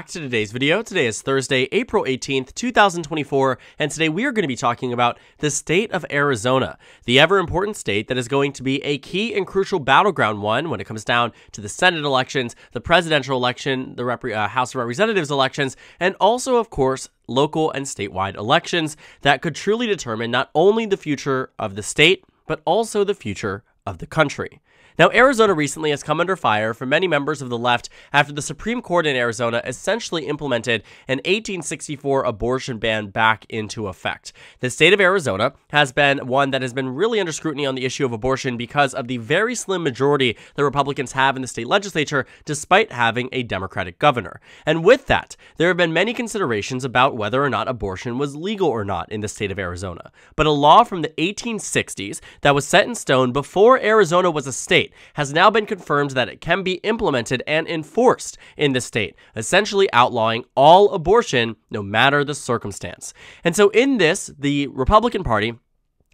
back to today's video. Today is Thursday, April 18th, 2024, and today we are going to be talking about the state of Arizona, the ever-important state that is going to be a key and crucial battleground one when it comes down to the Senate elections, the presidential election, the House of Representatives elections, and also, of course, local and statewide elections that could truly determine not only the future of the state, but also the future of the country. Now, Arizona recently has come under fire from many members of the left after the Supreme Court in Arizona essentially implemented an 1864 abortion ban back into effect. The state of Arizona has been one that has been really under scrutiny on the issue of abortion because of the very slim majority the Republicans have in the state legislature, despite having a Democratic governor. And with that, there have been many considerations about whether or not abortion was legal or not in the state of Arizona. But a law from the 1860s that was set in stone before Arizona was a state has now been confirmed that it can be implemented and enforced in the state, essentially outlawing all abortion no matter the circumstance. And so in this, the Republican Party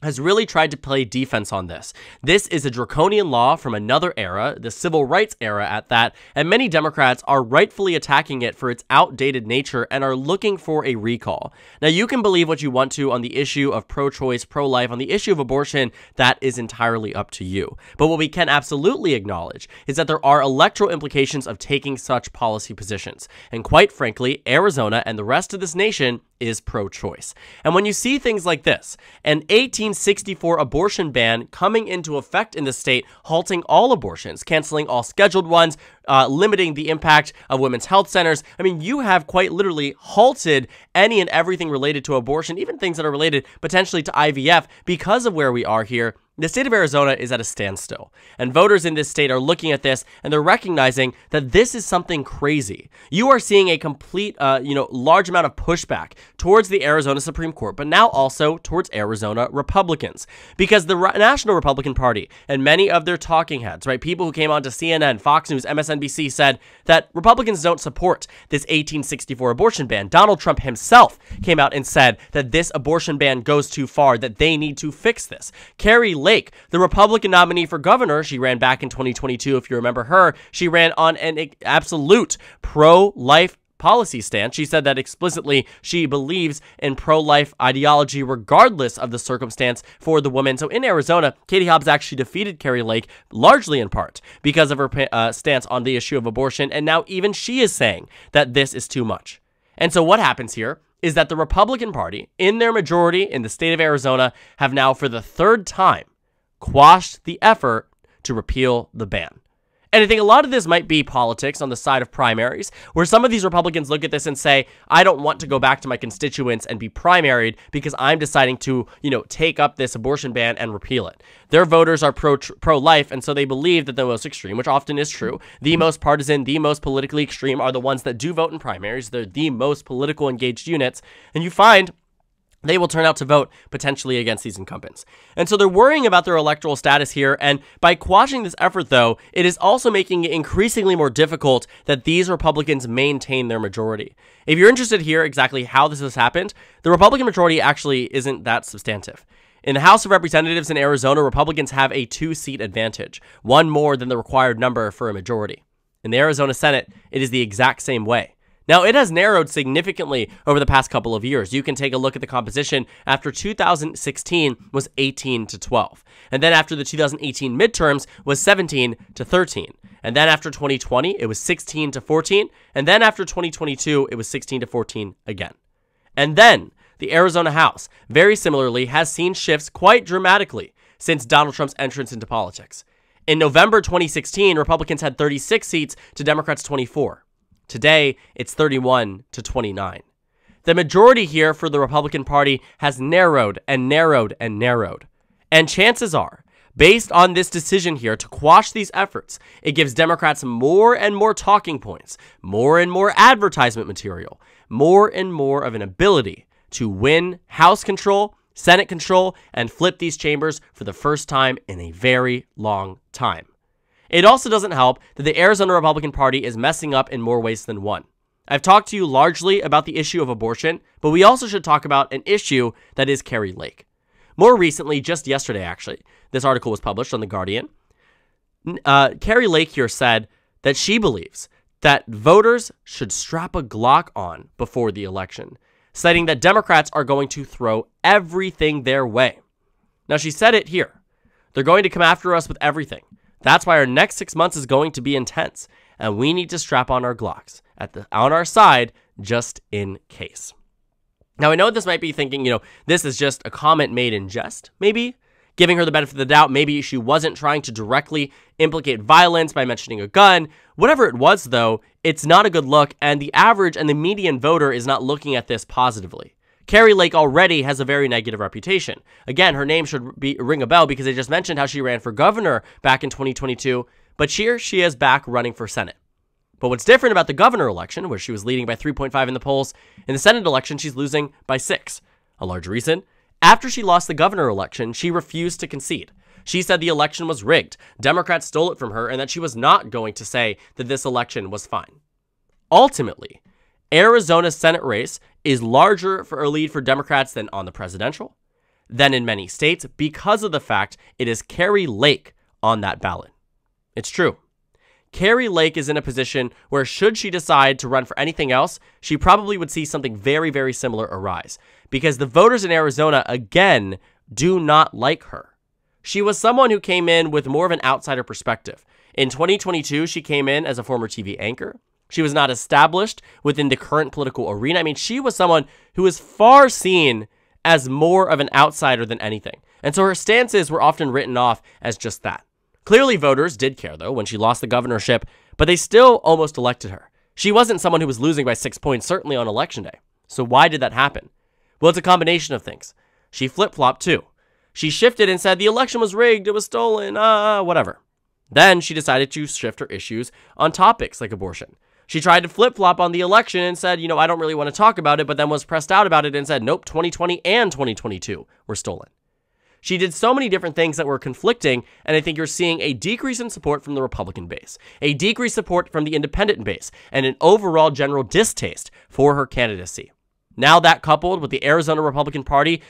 has really tried to play defense on this. This is a draconian law from another era, the civil rights era at that, and many Democrats are rightfully attacking it for its outdated nature and are looking for a recall. Now, you can believe what you want to on the issue of pro-choice, pro-life, on the issue of abortion, that is entirely up to you. But what we can absolutely acknowledge is that there are electoral implications of taking such policy positions. And quite frankly, Arizona and the rest of this nation is pro-choice. And when you see things like this, an 1864 abortion ban coming into effect in the state, halting all abortions, canceling all scheduled ones, limiting the impact of women's health centers. I mean, you have quite literally halted any and everything related to abortion, even things that are related potentially to IVF because of where we are here. The state of Arizona is at a standstill, and voters in this state are looking at this and they're recognizing that this is something crazy. You are seeing a complete, large amount of pushback towards the Arizona Supreme Court, but now also towards Arizona Republicans, because the National Republican Party and many of their talking heads, right, people who came on to CNN, Fox News, MSNBC said that Republicans don't support this 1864 abortion ban. Donald Trump himself came out and said that this abortion ban goes too far, that they need to fix this. Carrie Lake, the Republican nominee for governor, she ran back in 2022, if you remember her, she ran on an absolute pro-life policy stance. She said that explicitly she believes in pro-life ideology regardless of the circumstance for the woman. So in Arizona, Katie Hobbs actually defeated Carrie Lake largely in part because of her stance on the issue of abortion, and now even she is saying that this is too much. And so what happens here is that the Republican Party, in their majority in the state of Arizona, have now for the third time quashed the effort to repeal the ban. And I think a lot of this might be politics on the side of primaries, where some of these Republicans look at this and say, I don't want to go back to my constituents and be primaried because I'm deciding to, take up this abortion ban and repeal it. Their voters are pro-life, and so they believe that the most extreme, which often is true, the most partisan, the most politically extreme are the ones that do vote in primaries. They're the most political engaged units, and you find they will turn out to vote potentially against these incumbents. And so they're worrying about their electoral status here, and by quashing this effort, though, it is also making it increasingly more difficult that these Republicans maintain their majority. If you're interested to hear exactly how this has happened, the Republican majority actually isn't that substantive. In the House of Representatives in Arizona, Republicans have a 2-seat advantage, one more than the required number for a majority. In the Arizona Senate, it is the exact same way. Now, it has narrowed significantly over the past couple of years. You can take a look at the composition. After 2016 was 18-12. And then after the 2018 midterms was 17-13. And then after 2020, it was 16-14. And then after 2022, it was 16-14 again. And then the Arizona House, very similarly, has seen shifts quite dramatically since Donald Trump's entrance into politics. In November 2016, Republicans had 36 seats to Democrats' 24. Today, it's 31-29. The majority here for the Republican Party has narrowed and narrowed and narrowed. And chances are, based on this decision here to quash these efforts, it gives Democrats more and more talking points, more and more advertisement material, more and more of an ability to win House control, Senate control, and flip these chambers for the first time in a very long time. It also doesn't help that the Arizona Republican Party is messing up in more ways than one. I've talked to you largely about the issue of abortion, but we also should talk about an issue that is Carrie Lake. More recently, just yesterday actually, this article was published on The Guardian. Carrie Lake here said that she believes that voters should strap a Glock on before the election, citing that Democrats are going to throw everything their way. Now, she said it here. They're going to come after us with everything. That's why our next 6 months is going to be intense, and we need to strap on our Glocks on our side just in case. Now, I know this might be thinking, this is just a comment made in jest, maybe, giving her the benefit of the doubt. Maybe she wasn't trying to directly implicate violence by mentioning a gun. Whatever it was, though, it's not a good look, and the average and the median voter is not looking at this positively. Kari Lake already has a very negative reputation. Again, her name should ring a bell because I just mentioned how she ran for governor back in 2022, but here she is back running for Senate. But what's different about the governor election, where she was leading by 3.5 in the polls, in the Senate election, she's losing by 6. A large reason? After she lost the governor election, she refused to concede. She said the election was rigged, Democrats stole it from her, and that she was not going to say that this election was fine. Ultimately, Arizona's Senate race is larger for a lead for Democrats than on the presidential, than in many states, because of the fact it is Kari Lake on that ballot. It's true. Kari Lake is in a position where, should she decide to run for anything else, she probably would see something very, very similar arise, because the voters in Arizona, again, do not like her. She was someone who came in with more of an outsider perspective. In 2022, she came in as a former TV anchor. She was not established within the current political arena. I mean, she was someone who was far seen as more of an outsider than anything. And so her stances were often written off as just that. Clearly, voters did care, though, when she lost the governorship, but they still almost elected her. She wasn't someone who was losing by 6 points, certainly on Election Day. So why did that happen? Well, it's a combination of things. She flip-flopped, too. She shifted and said the election was rigged, it was stolen, whatever. Then she decided to shift her issues on topics like abortion. She tried to flip-flop on the election and said, I don't really want to talk about it, but then was pressed out about it and said, nope, 2020 and 2022 were stolen. She did so many different things that were conflicting, and I think you're seeing a decrease in support from the Republican base, a decreased support from the independent base, and an overall general distaste for her candidacy. Now that coupled with the Arizona Republican Party,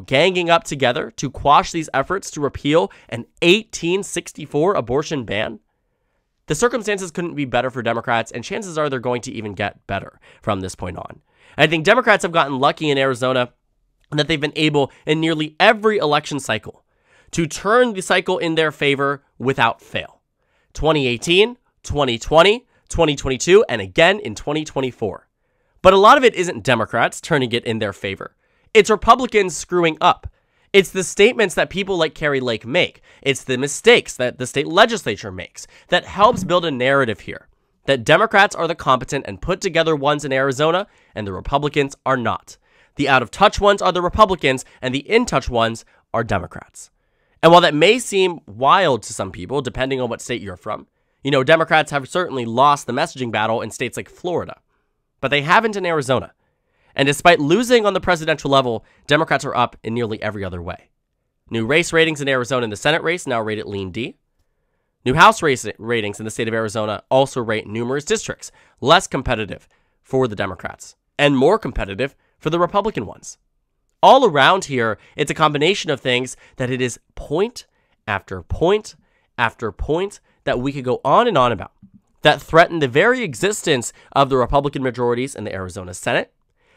ganging up together to quash these efforts to repeal an 1864 abortion ban, the circumstances couldn't be better for Democrats, and chances are they're going to even get better from this point on. I think Democrats have gotten lucky in Arizona that they've been able in nearly every election cycle to turn the cycle in their favor without fail. 2018, 2020, 2022, and again in 2024. But a lot of it isn't Democrats turning it in their favor. It's Republicans screwing up. It's the statements that people like Kari Lake make. It's the mistakes that the state legislature makes that helps build a narrative here that Democrats are the competent and put together ones in Arizona, and the Republicans are not. The out-of-touch ones are the Republicans, and the in-touch ones are Democrats. And while that may seem wild to some people, depending on what state you're from, Democrats have certainly lost the messaging battle in states like Florida, but they haven't in Arizona. And despite losing on the presidential level, Democrats are up in nearly every other way. New race ratings in Arizona in the Senate race now rate it lean D. New House race ratings in the state of Arizona also rate numerous districts less competitive for the Democrats and more competitive for the Republican ones. All around here, it's a combination of things that it is point after point after point that we could go on and on about that threaten the very existence of the Republican majorities in the Arizona Senate,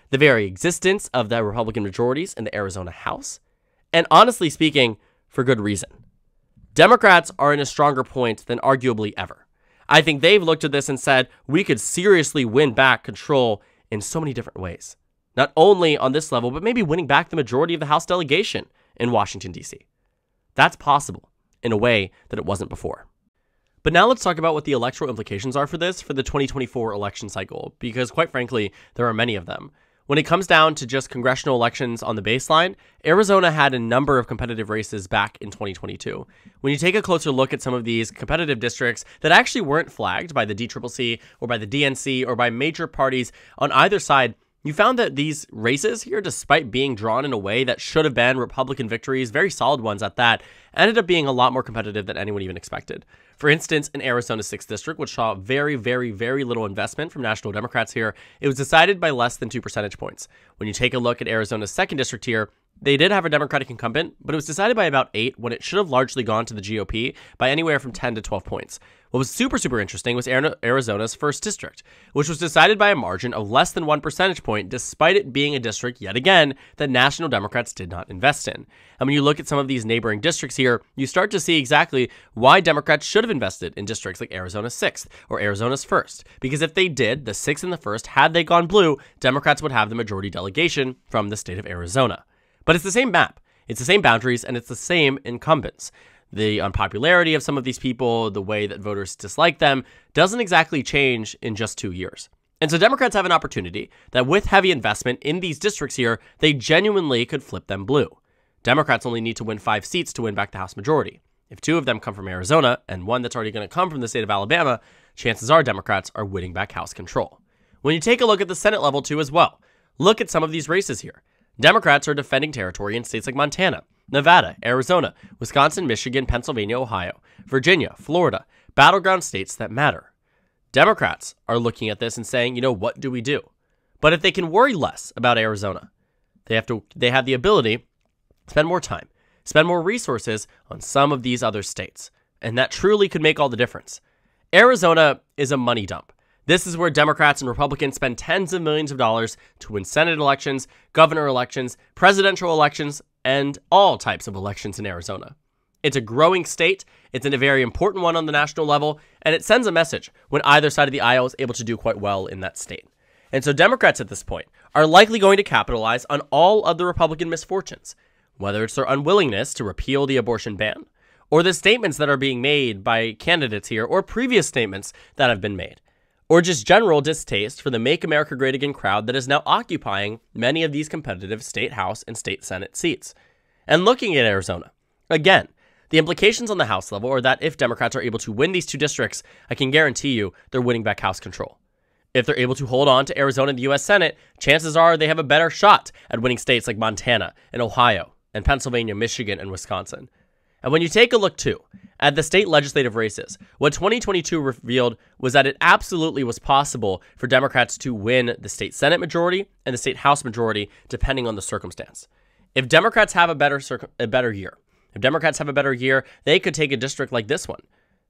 the very existence of the Republican majorities in the Arizona House, and honestly speaking, for good reason. Democrats are in a stronger point than arguably ever. I think they've looked at this and said, we could seriously win back control in so many different ways. Not only on this level, but maybe winning back the majority of the House delegation in Washington, D.C. That's possible in a way that it wasn't before. But now let's talk about what the electoral implications are for this for the 2024 election cycle, because quite frankly, there are many of them. When it comes down to just congressional elections on the baseline, Arizona had a number of competitive races back in 2022. When you take a closer look at some of these competitive districts that actually weren't flagged by the DCCC or by the DNC or by major parties on either side, you found that these races here, despite being drawn in a way that should have been Republican victories, very solid ones at that, ended up being a lot more competitive than anyone even expected. For instance, in Arizona's 6th District, which saw very, very, very little investment from national Democrats here, it was decided by less than 2 percentage points. When you take a look at Arizona's 2nd District here, They did have a Democratic incumbent, but it was decided by about 8 when it should have largely gone to the GOP by anywhere from 10 to 12 points. What was super interesting was Arizona's 1st district, which was decided by a margin of less than 1 percentage point, despite it being a district, yet again, that national Democrats did not invest in. And when you look at some of these neighboring districts here, you start to see exactly why Democrats should have invested in districts like Arizona's 6th or Arizona's 1st. Because if they did, the 6th and the 1st, had they gone blue, Democrats would have the majority delegation from the state of Arizona. But it's the same map, it's the same boundaries, and it's the same incumbents. The unpopularity of some of these people, the way that voters dislike them, doesn't exactly change in just 2 years. And so Democrats have an opportunity that with heavy investment in these districts here, they genuinely could flip them blue. Democrats only need to win 5 seats to win back the House majority. If 2 of them come from Arizona, and 1 that's already going to come from the state of Alabama, chances are Democrats are winning back House control. When you take a look at the Senate level too as well, look at some of these races here. Democrats are defending territory in states like Montana, Nevada, Arizona, Wisconsin, Michigan, Pennsylvania, Ohio, Virginia, Florida, battleground states that matter. Democrats are looking at this and saying, what do we do? But if they can worry less about Arizona, they have the ability to spend more time, spend more resources on some of these other states. And that truly could make all the difference. Arizona is a money dump. This is where Democrats and Republicans spend tens of millions of dollars to win Senate elections, governor elections, presidential elections, and all types of elections in Arizona. It's a growing state, it's a very important one on the national level, and it sends a message when either side of the aisle is able to do quite well in that state. And so Democrats at this point are likely going to capitalize on all of the Republican misfortunes, whether it's their unwillingness to repeal the abortion ban, or the statements that are being made by candidates here, or previous statements that have been made, or just general distaste for the Make America Great Again crowd that is now occupying many of these competitive state House and state Senate seats. And looking at Arizona, again, the implications on the House level are that if Democrats are able to win these 2 districts, I can guarantee you they're winning back House control. If they're able to hold on to Arizona in the U.S. Senate, chances are they have a better shot at winning states like Montana and Ohio and Pennsylvania, Michigan, and Wisconsin. And when you take a look, too, at the state legislative races, what 2022 revealed was that it absolutely was possible for Democrats to win the state Senate majority and the state House majority, depending on the circumstance. If Democrats have a better year, they could take a district like this one,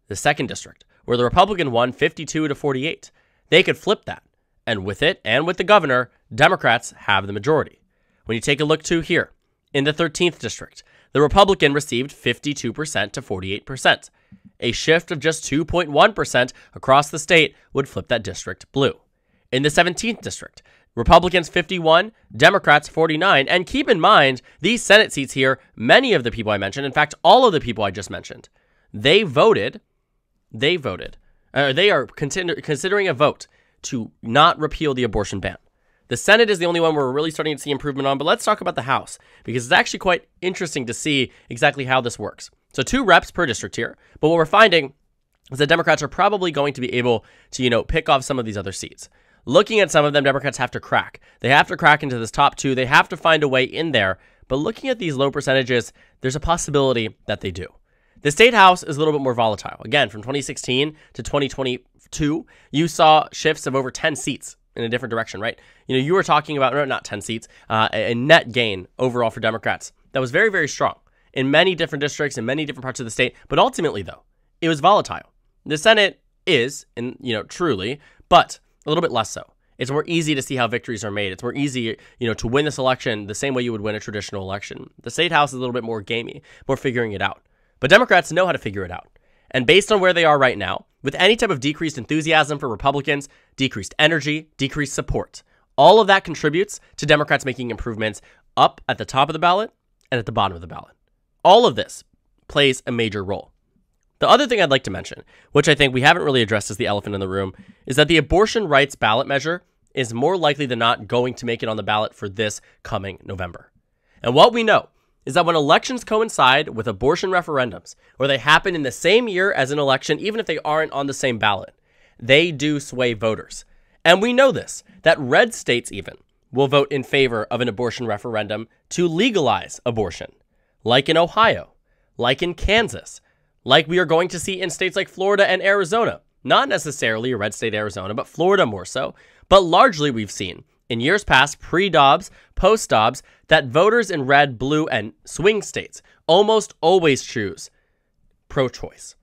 the 2nd district, where the Republican won 52 to 48. They could flip that. And with it, and with the governor, Democrats have the majority. When you take a look, too, here, in the 13th district, the Republican received 52% to 48%. A shift of just 2.1% across the state would flip that district blue. In the 17th district, Republicans 51, Democrats 49. And keep in mind, these Senate seats here, many of the people I mentioned, in fact, all of the people I just mentioned, they are considering a vote to not repeal the abortion ban. The Senate is the only one where we're really starting to see improvement on, but let's talk about the House, because it's actually quite interesting to see exactly how this works. So 2 reps per district here, but what we're finding is that Democrats are probably going to be able to, pick off some of these other seats. Looking at some of them, Democrats have to crack. They have to crack into this top 2. They have to find a way in there, but looking at these low percentages, there's a possibility that they do. The state House is a little bit more volatile. Again, from 2016 to 2022, you saw shifts of over 10 seats in a different direction, right? You were talking about, not 10 seats, a net gain overall for Democrats that was very, very strong in many different districts in many different parts of the state. But ultimately, though, it was volatile. The Senate is, truly, but a little bit less so. It's more easy to see how victories are made. It's more easy, to win this election the same way you would win a traditional election. The state House is a little bit more gamey, more figuring it out. But Democrats know how to figure it out. And based on where they are right now, with any type of decreased enthusiasm for Republicans, decreased energy, decreased support, all of that contributes to Democrats making improvements up at the top of the ballot and at the bottom of the ballot. All of this plays a major role. The other thing I'd like to mention, which I think we haven't really addressed as the elephant in the room, is that the abortion rights ballot measure is more likely than not going to make it on the ballot for this coming November. And what we know is that when elections coincide with abortion referendums, or they happen in the same year as an election, even if they aren't on the same ballot, they do sway voters. And we know this, that red states even will vote in favor of an abortion referendum to legalize abortion, like in Ohio, like in Kansas, like we are going to see in states like Florida and Arizona. Not necessarily a red state Arizona, but Florida more so. But largely we've seen in years past, pre-Dobbs, post-Dobbs, that voters in red, blue, and swing states almost always choose pro-choice.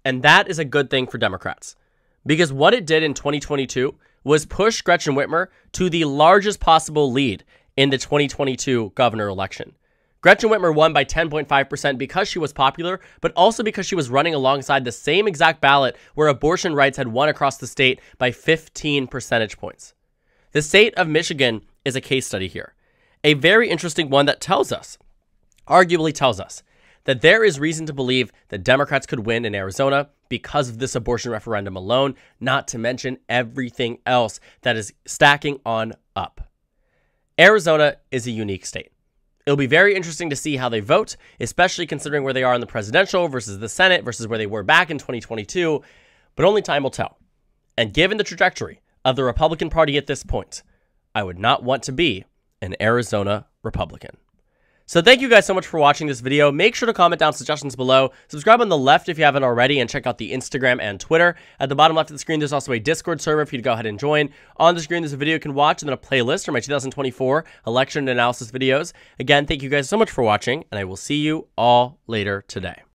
And that is a good thing for Democrats, because what it did in 2022 was push Gretchen Whitmer to the largest possible lead in the 2022 governor election. Gretchen Whitmer won by 10.5% because she was popular, but also because she was running alongside the same exact ballot where abortion rights had won across the state by 15 percentage points. The state of Michigan is a case study here, a very interesting one that arguably tells us, that there is reason to believe that Democrats could win in Arizona because of this abortion referendum alone, not to mention everything else that is stacking on up. Arizona is a unique state. It'll be very interesting to see how they vote, especially considering where they are in the presidential versus the Senate versus where they were back in 2022, but only time will tell. And given the trajectory of the Republican Party at this point, I would not want to be an Arizona Republican. So thank you guys so much for watching this video. Make sure to comment down suggestions below. Subscribe on the left if you haven't already, and check out the Instagram and Twitter. At the bottom left of the screen, there's also a Discord server for you to go ahead and join. On the screen, there's a video you can watch, and then a playlist for my 2024 election analysis videos. Again, thank you guys so much for watching, and I will see you all later today.